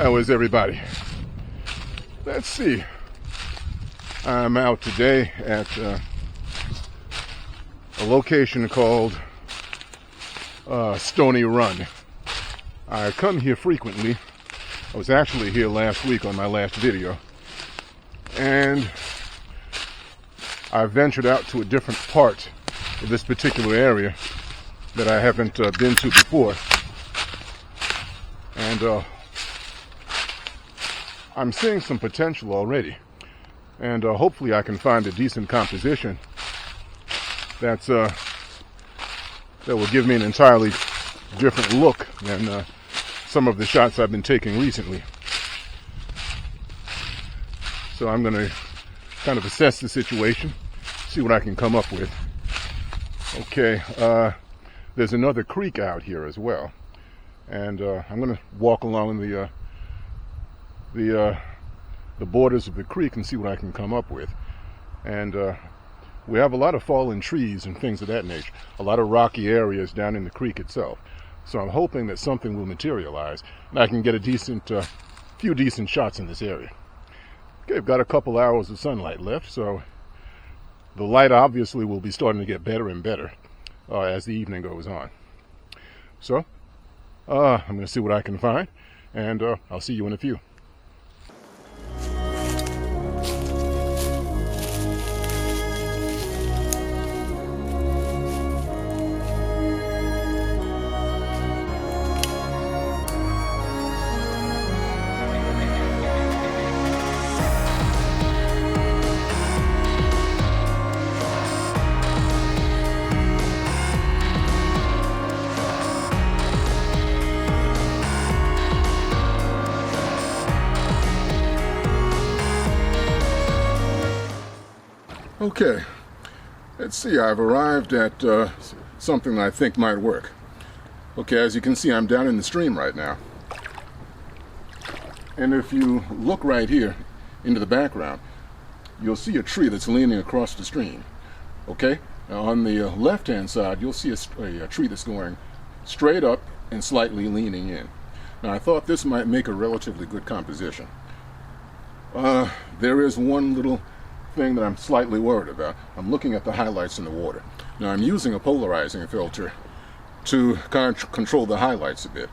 How is everybody? Let's see. I'm out today at a location called Stony Run. I come here frequently. I was actually here last week on my last video. And I ventured out to a different part of this particular area that I haven't been to before. And I'm seeing some potential already. And hopefully I can find a decent composition that will give me an entirely different look than some of the shots I've been taking recently. So I'm going to kind of assess the situation, see what I can come up with. Okay, there's another creek out here as well, and I'm going to walk along the borders of the creek and see what I can come up with. And we have a lot of fallen trees and things of that nature, a lot of rocky areas down in the creek itself. So I'm hoping that something will materialize and I can get a few decent shots in this area. Okay, I've got a couple hours of sunlight left, so the light obviously will be starting to get better and better as the evening goes on. So I'm going to see what I can find, and I'll see you in a few. Okay, let's see, I've arrived at something that I think might work. Okay, as you can see, I'm down in the stream right now. And if you look right here into the background, you'll see a tree that's leaning across the stream. Okay, now on the left-hand side, you'll see a tree that's going straight up and slightly leaning in. Now, I thought this might make a relatively good composition. There is one little thing that I'm slightly worried about. I'm looking at the highlights in the water. Now I'm using a polarizing filter to control the highlights a bit,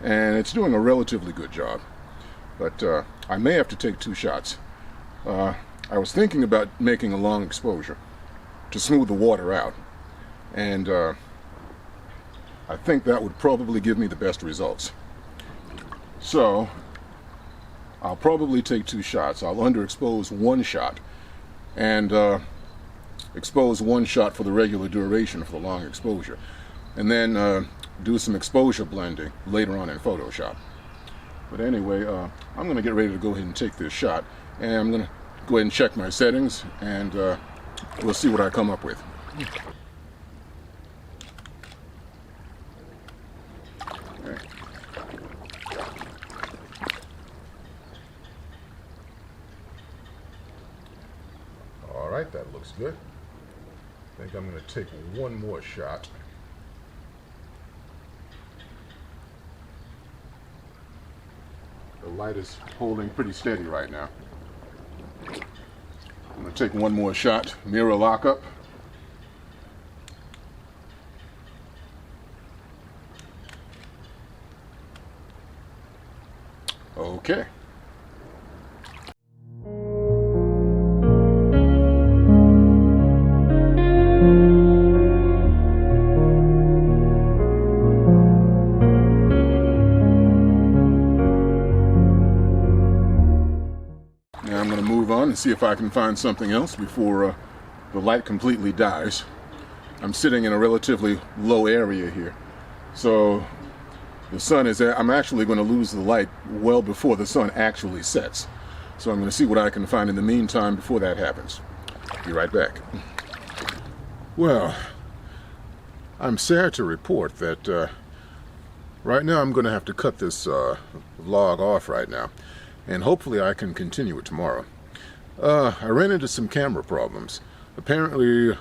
and it's doing a relatively good job. But I may have to take two shots. I was thinking about making a long exposure to smooth the water out, and I think that would probably give me the best results. So I'll probably take two shots. I'll underexpose one shot and expose one shot for the regular duration for the long exposure, and then do some exposure blending later on in Photoshop. But anyway, I'm going to get ready to go ahead and take this shot, and I'm going to go ahead and check my settings, and we'll see what I come up with. Okay. Alright, that looks good. I think I'm going to take one more shot. The light is holding pretty steady right now. I'm going to take one more shot, mirror lockup. Okay. Now I'm going to move on and see if I can find something else before the light completely dies. I'm sitting in a relatively low area here, so the sun is, I'm actually going to lose the light well before the sun actually sets. So I'm going to see what I can find in the meantime before that happens. Be right back. Well, I'm sad to report that right now I'm going to have to cut this vlog off right now, and hopefully I can continue it tomorrow. I ran into some camera problems. Apparently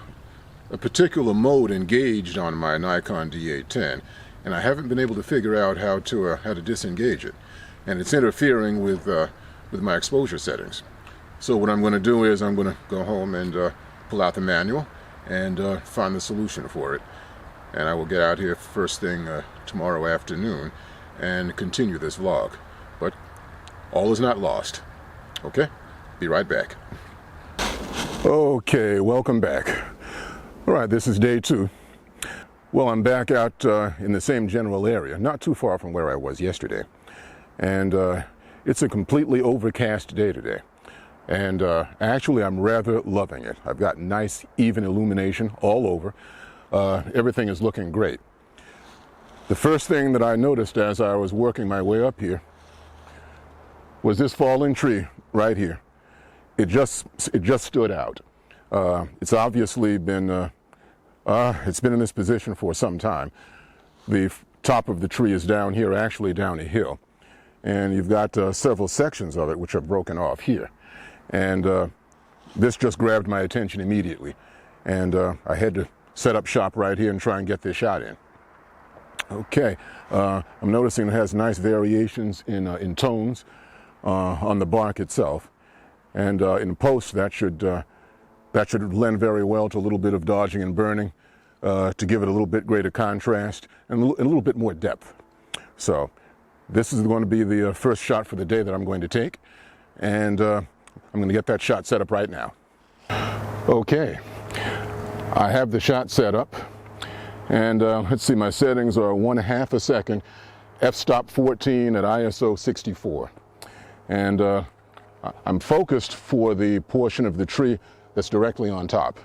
a particular mode engaged on my Nikon D810, and I haven't been able to figure out how to disengage it. and it's interfering with my exposure settings. So what I'm going to do is I'm going to go home and pull out the manual and find the solution for it. And I will get out here first thing tomorrow afternoon and continue this vlog. But all is not lost. Okay? Be right back. Okay, welcome back. All right, this is day 2. Well, I'm back out in the same general area, not too far from where I was yesterday. And it's a completely overcast day today. And actually, I'm rather loving it. I've got nice, even illumination all over. Everything is looking great. The first thing that I noticed as I was working my way up here was this fallen tree right here. It just stood out. It's obviously been it's been in this position for some time. The top of the tree is down here, actually down a hill, and you've got several sections of it which are broken off here. And this just grabbed my attention immediately, and I had to set up shop right here and try and get this shot in. Okay, I'm noticing it has nice variations in tones on the bark itself, and in post that should lend very well to a little bit of dodging and burning to give it a little bit greater contrast and a little bit more depth. So this is going to be the first shot for the day that I'm going to take, and I'm going to get that shot set up right now. Okay, I have the shot set up, and let's see, my settings are 1/2 a second, f-stop 14 at ISO 64. And I'm focused for the portion of the tree that's directly on top.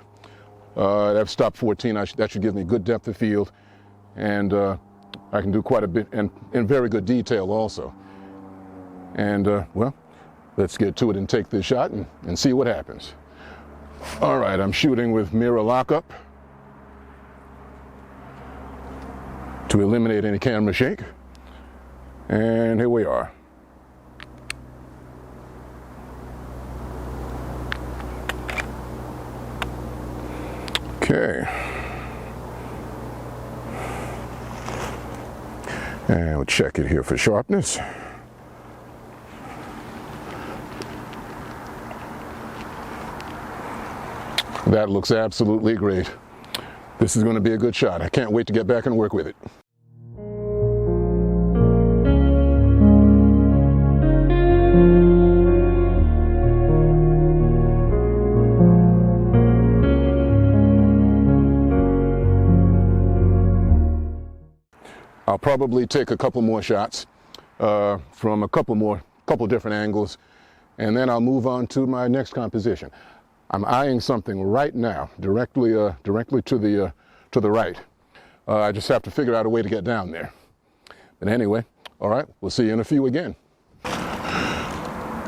F-stop 14, that should give me good depth of field, and I can do quite a bit, and in very good detail also. And well, let's get to it and take this shot and see what happens. All right, I'm shooting with mirror lockup to eliminate any camera shake. And here we are. Okay. And we'll check it here for sharpness. That looks absolutely great. This is going to be a good shot. I can't wait to get back and work with it. I'll probably take a couple more shots from a couple different angles, and then I'll move on to my next composition. I'm eyeing something right now, directly to the right. I just have to figure out a way to get down there. But anyway, all right, we'll see you in a few again.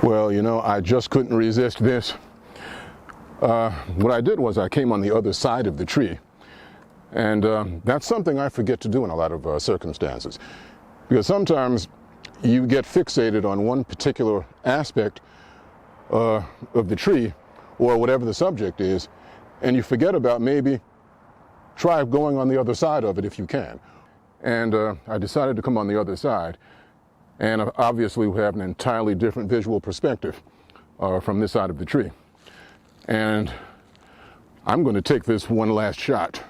Well, you know, I just couldn't resist this. What I did was I came on the other side of the tree. And that's something I forget to do in a lot of circumstances. Because sometimes you get fixated on one particular aspect of the tree, or whatever the subject is, and you forget about maybe try going on the other side of it if you can. And I decided to come on the other side, and obviously we have an entirely different visual perspective from this side of the tree. And I'm going to take this one last shot.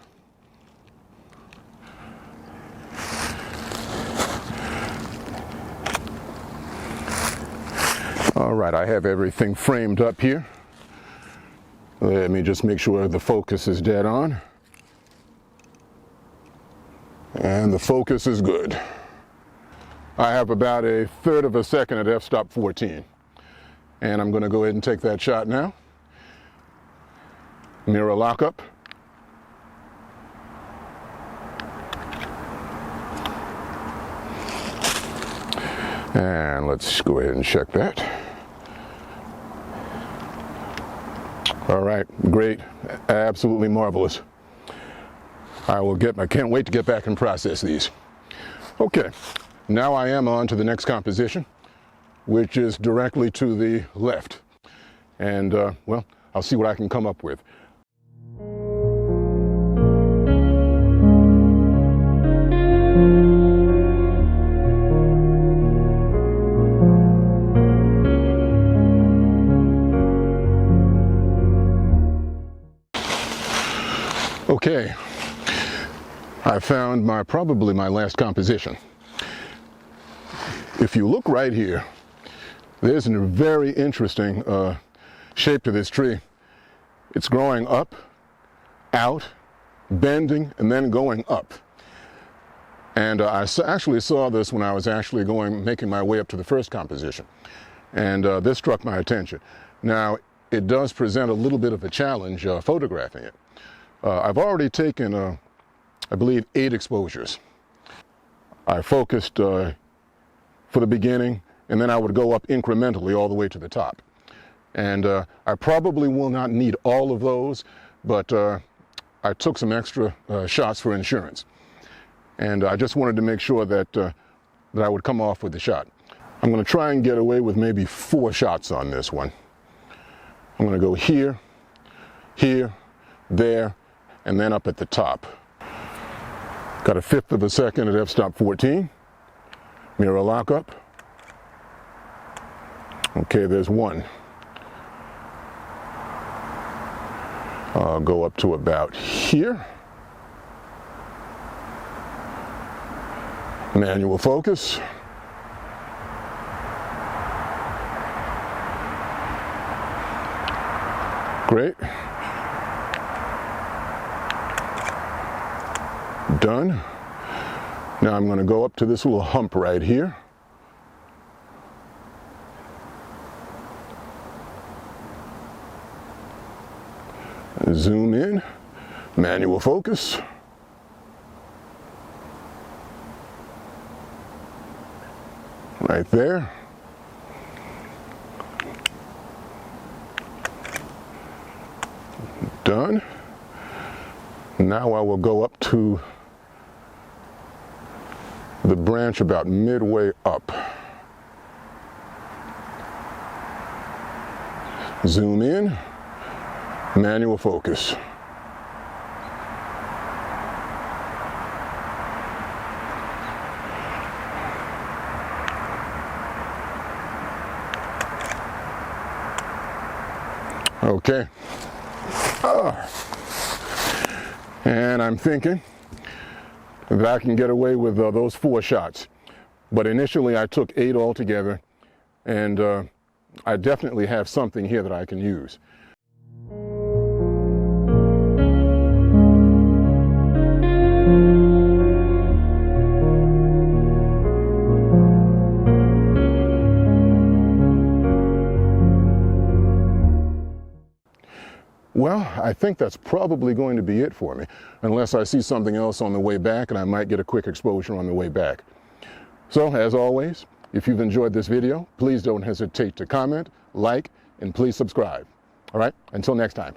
All right, I have everything framed up here. Let me just make sure the focus is dead on. And the focus is good. I have about 1/3 of a second at f-stop 14. And I'm going to go ahead and take that shot now. Mirror lockup. And let's go ahead and check that. All right, great, absolutely marvelous. I can't wait to get back and process these. Okay, now I am on to the next composition, which is directly to the left. And well, I'll see what I can come up with. Okay, I found probably my last composition. If you look right here, there's a very interesting shape to this tree. It's growing up, out, bending, and then going up. And I actually saw this when I was actually making my way up to the first composition. And this struck my attention. Now, it does present a little bit of a challenge photographing it. I've already taken, I believe, 8 exposures. I focused for the beginning, and then I would go up incrementally all the way to the top. And I probably will not need all of those, but I took some extra shots for insurance. And I just wanted to make sure that, that I would come off with the shot. I'm going to try and get away with maybe 4 shots on this one. I'm going to go here, here, there, and then up at the top. Got a 1/5 of a second at f-stop 14. Mirror lockup. Okay, there's 1. I'll go up to about here. Manual focus. Great. Done. Now I'm going to go up to this little hump right here. Zoom in. Manual focus. Right there. Done. Now I will go up to the branch about midway up. Zoom in. Manual focus. Okay. And I'm thinking that I can get away with those 4 shots. But initially I took 8 altogether, and I definitely have something here that I can use. Well, I think that's probably going to be it for me, unless I see something else on the way back, and I might get a quick exposure on the way back. So, as always, if you've enjoyed this video, please don't hesitate to comment, like, and please subscribe. All right, until next time.